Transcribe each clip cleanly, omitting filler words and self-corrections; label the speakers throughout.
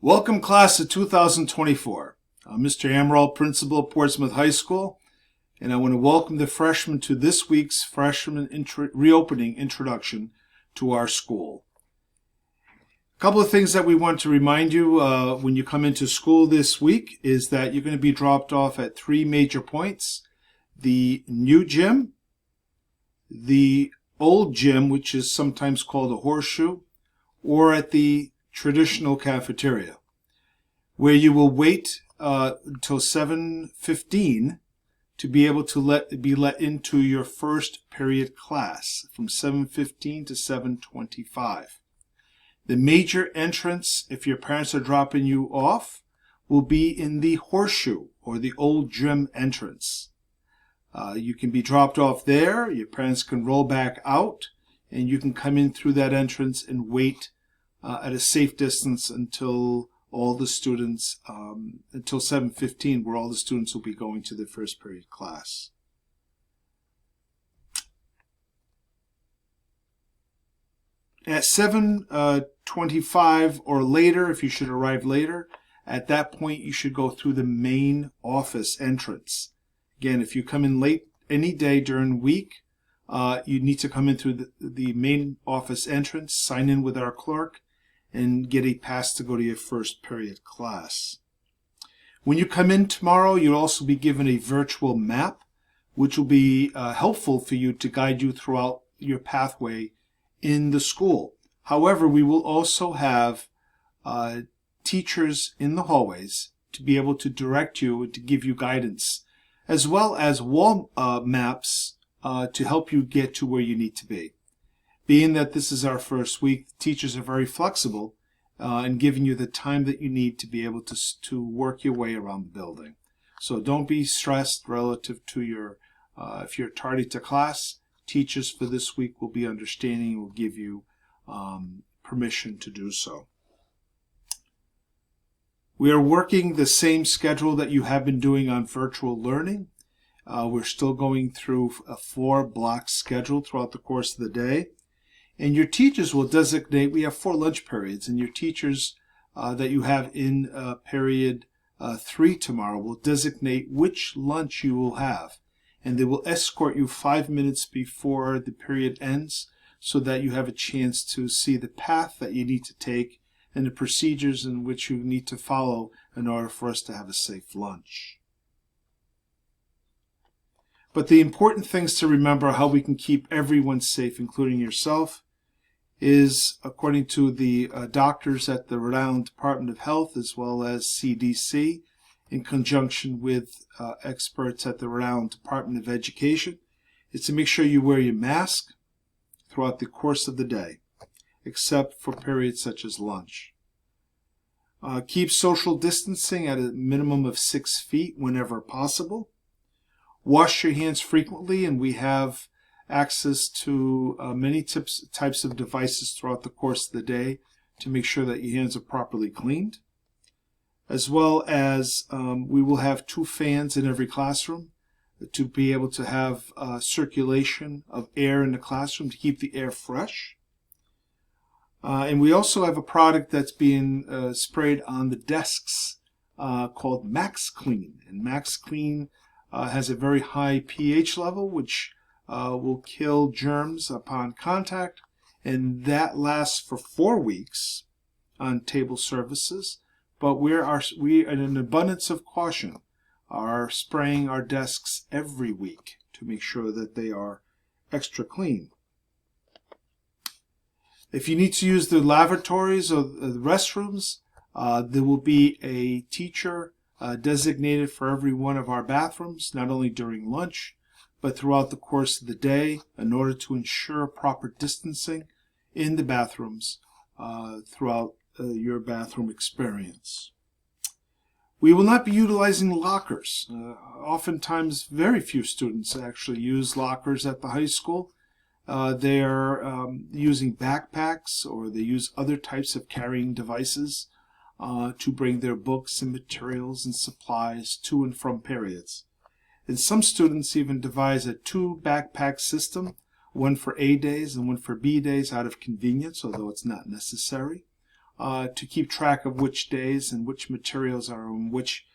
Speaker 1: Welcome, class of 2024. I'm Mr. Amaral, principal of Portsmouth High School, and I want to welcome the freshmen to this week's freshman reopening introduction to our school. A couple of things that we want to remind you when you come into school this week is that you're going to be dropped off at three major points: the new gym, the old gym, which is sometimes called a horseshoe, or at the traditional cafeteria, where you will wait until 7:15 to be able to be let into your first period class, from 7:15 to 7:25. The major entrance, if your parents are dropping you off, will be in the horseshoe or the old gym entrance. You can be dropped off there, your parents can roll back out, and you can come in through that entrance and wait at a safe distance until all the students, until 7:15, where all the students will be going to their first period class. At 7:25 or later, if you should arrive later, at that point you should go through the main office entrance. Again, if you come in late any day during the week, you need to come in through the main office entrance, sign in with our clerk, and get a pass to go to your first period class. When you come in tomorrow, you'll also be given a virtual map, which will be helpful for you to guide you throughout your pathway in the school. However, we will also have teachers in the hallways to be able to direct you and to give you guidance, as well as wall maps to help you get to where you need to be. Being that this is our first week, teachers are very flexible in giving you the time that you need to be able to work your way around the building. So don't be stressed relative to your, if you're tardy to class, teachers for this week will be understanding and will give you permission to do so. We are working the same schedule that you have been doing on virtual learning. We're still going through a 4-block schedule throughout the course of the day. And your teachers will designate, we have 4 lunch periods, and your teachers that you have in period 3 tomorrow will designate which lunch you will have. And they will escort you 5 minutes before the period ends so that you have a chance to see the path that you need to take and the procedures in which you need to follow in order for us to have a safe lunch. But the important things to remember how we can keep everyone safe, including yourself, is according to the doctors at the Rhode Island Department of Health, as well as CDC, in conjunction with experts at the Rhode Island Department of Education, is to make sure you wear your mask throughout the course of the day, except for periods such as lunch. Keep social distancing at a minimum of 6 feet whenever possible. Wash your hands frequently, and we have access to many types of devices throughout the course of the day to make sure that your hands are properly cleaned. As well as we will have 2 fans in every classroom to be able to have circulation of air in the classroom to keep the air fresh. And we also have a product that's being sprayed on the desks called MaxClean. And MaxClean has a very high pH level, which will kill germs upon contact, and that lasts for 4 weeks on table surfaces. But we, in an abundance of caution, are spraying our desks every week to make sure that they are extra clean. If you need to use the lavatories or the restrooms, there will be a teacher designated for every one of our bathrooms, not only during lunch, but throughout the course of the day, in order to ensure proper distancing in the bathrooms throughout your bathroom experience. We will not be utilizing lockers. Oftentimes, very few students actually use lockers at the high school. They are using backpacks, or they use other types of carrying devices to bring their books and materials and supplies to and from periods. And some students even devise a 2-backpack system, one for A days and one for B days, out of convenience, although it's not necessary. to keep track of which days and which materials are on which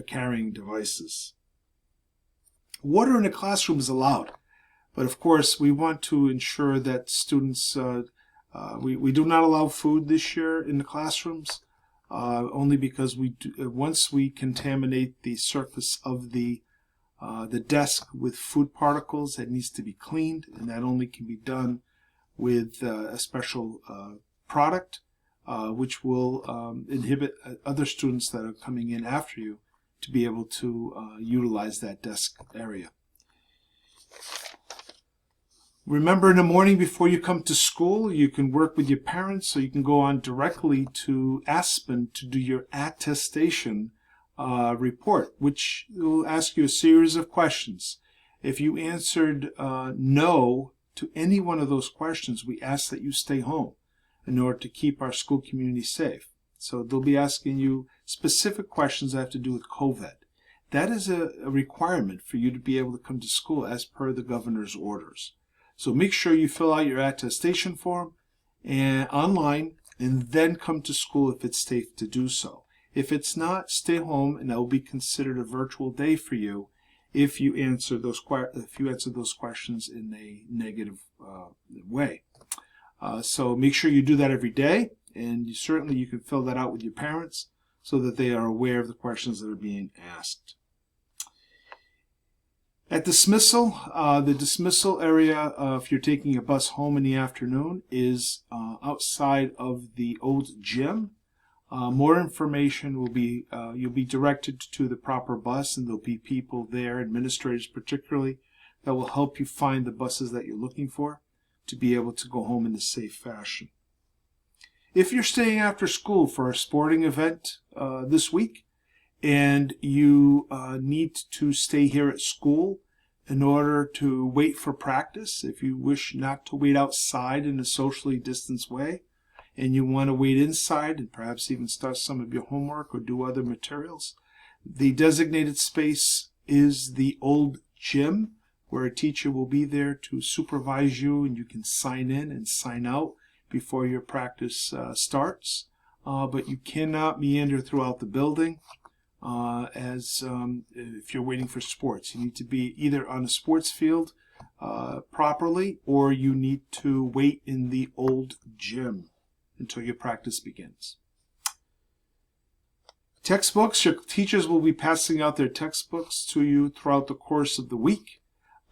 Speaker 1: carrying devices. Water in the classroom is allowed, but of course we want to ensure that students, we do not allow food this year in the classrooms, only because once we contaminate the surface of the desk with food particles, it needs to be cleaned, and that only can be done with a special product, which will inhibit other students that are coming in after you to be able to utilize that desk area. Remember, in the morning before you come to school, you can work with your parents, so you can go on directly to Aspen to do your attestation report, which will ask you a series of questions. If you answered no to any one of those questions, we ask that you stay home in order to keep our school community safe. So they'll be asking you specific questions that have to do with COVID. That is a requirement for you to be able to come to school as per the governor's orders. So make sure you fill out your attestation form online, and then come to school if it's safe to do so. If it's not, stay home, and that will be considered a virtual day for you if you answer those questions in a negative way. So make sure you do that every day, and you can fill that out with your parents so that they are aware of the questions that are being asked. At dismissal, the dismissal area, if you're taking a bus home in the afternoon, is outside of the old gym. More information will be, you'll be directed to the proper bus, and there'll be people there, administrators particularly, that will help you find the buses that you're looking for to be able to go home in a safe fashion. If you're staying after school for a sporting event this week, and you need to stay here at school in order to wait for practice, if you wish not to wait outside in a socially distanced way, and you want to wait inside and perhaps even start some of your homework or do other materials, the designated space is the old gym, where a teacher will be there to supervise you, and you can sign in and sign out before your practice starts. But you cannot meander throughout the building if you're waiting for sports. You need to be either on a sports field properly, or you need to wait in the old gym until your practice begins. Textbooks, your teachers will be passing out their textbooks to you throughout the course of the week.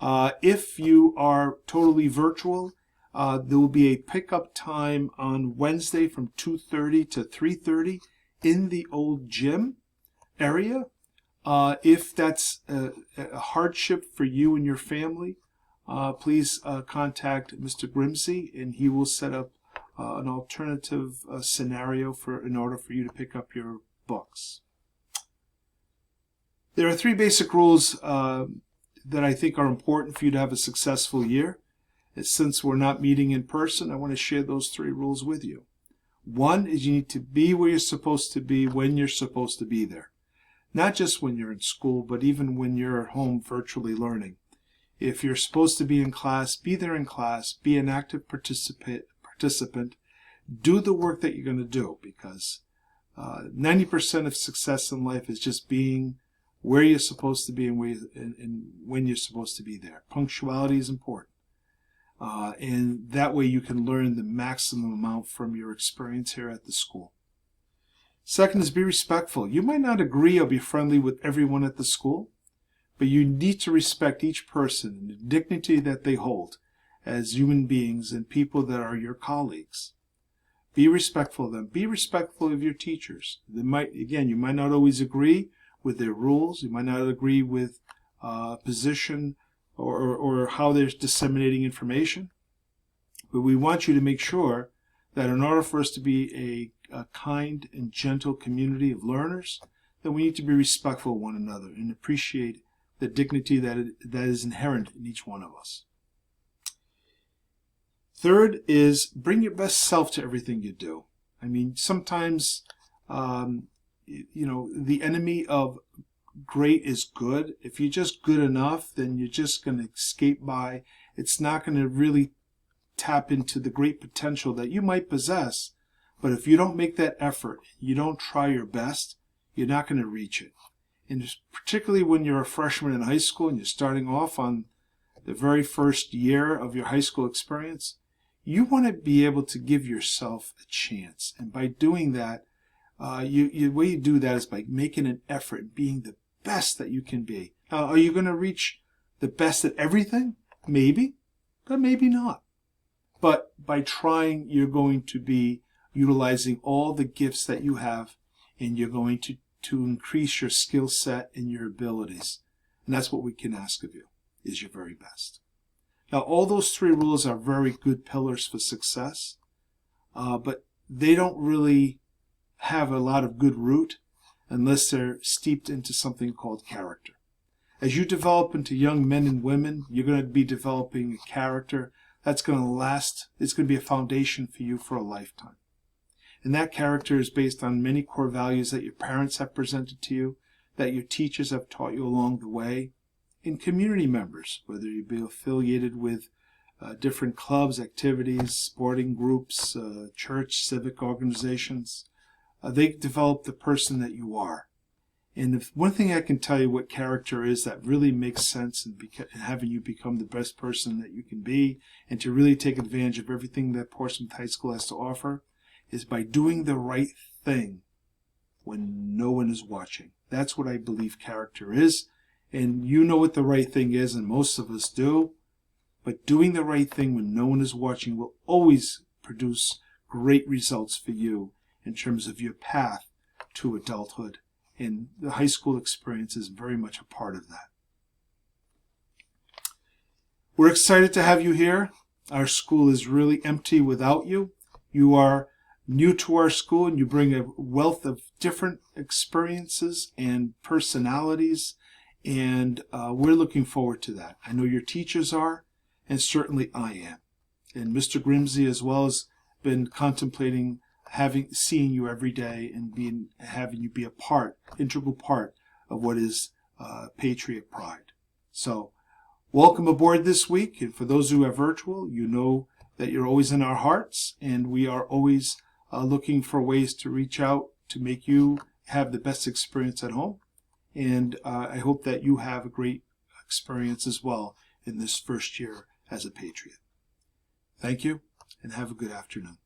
Speaker 1: If you are totally virtual, there will be a pickup time on Wednesday from 2:30 to 3:30 in the old gym area. If that's a hardship for you and your family, please contact Mr. Grimsey, and he will set up an alternative scenario in order for you to pick up your books. There are 3 basic rules that I think are important for you to have a successful year. Since we're not meeting in person, I want to share those 3 rules with you. 1 is you need to be where you're supposed to be when you're supposed to be there. Not just when you're in school, but even when you're at home virtually learning. If you're supposed to be in class, be there in class, be an active participant, do the work that you're going to do, because 90% of success in life is just being where you're supposed to be and when you're supposed to be there. Punctuality is important. And that way you can learn the maximum amount from your experience here at the school. Second is be respectful. You might not agree or be friendly with everyone at the school, but you need to respect each person and the dignity that they hold as human beings and people that are your colleagues. Be respectful of them. Be respectful of your teachers. You might not always agree with their rules. You might not agree with position or how they're disseminating information. But we want you to make sure that in order for us to be a kind and gentle community of learners, then we need to be respectful of one another and appreciate the dignity that is inherent in each one of us. Third is bring your best self to everything you do. I mean, sometimes, the enemy of great is good. If you're just good enough, then you're just going to skate by. It's not going to really tap into the great potential that you might possess, But if you don't make that effort, you don't try your best, you're not going to reach it. And just particularly when you're a freshman in high school and you're starting off on the very first year of your high school experience, you want to be able to give yourself a chance. And by doing that, the way you do that is by making an effort and being the best that you can be. Now, are you going to reach the best at everything? Maybe, but maybe not. But by trying, you're going to be utilizing all the gifts that you have, and you're going to increase your skill set and your abilities. And that's what we can ask of you, is your very best. Now, all those 3 rules are very good pillars for success, but they don't really have a lot of good root unless they're steeped into something called character. As you develop into young men and women, you're going to be developing a character that's going to last. It's going to be a foundation for you for a lifetime. And that character is based on many core values that your parents have presented to you, that your teachers have taught you along the way, and community members, whether you be affiliated with different clubs, activities, sporting groups, church, civic organizations. They develop the person that you are. And if one thing I can tell you what character is that really makes sense in having you become the best person that you can be, and to really take advantage of everything that Portsmouth High School has to offer, is by doing the right thing when no one is watching. That's what I believe character is. And you know what the right thing is, and most of us do. But doing the right thing when no one is watching will always produce great results for you in terms of your path to adulthood. And the high school experience is very much a part of that. We're excited to have you here. Our school is really empty without you. You are new to our school, and you bring a wealth of different experiences and personalities, and we're looking forward to that. I know your teachers are, and certainly I am. And Mr. Grimsey as well has been contemplating seeing you every day and having you be a integral part of what is Patriot Pride. So welcome aboard this week, and for those who are virtual, you know that you're always in our hearts, and we are always looking for ways to reach out to make you have the best experience at home. And I hope that you have a great experience as well in this first year as a Patriot. Thank you, and have a good afternoon.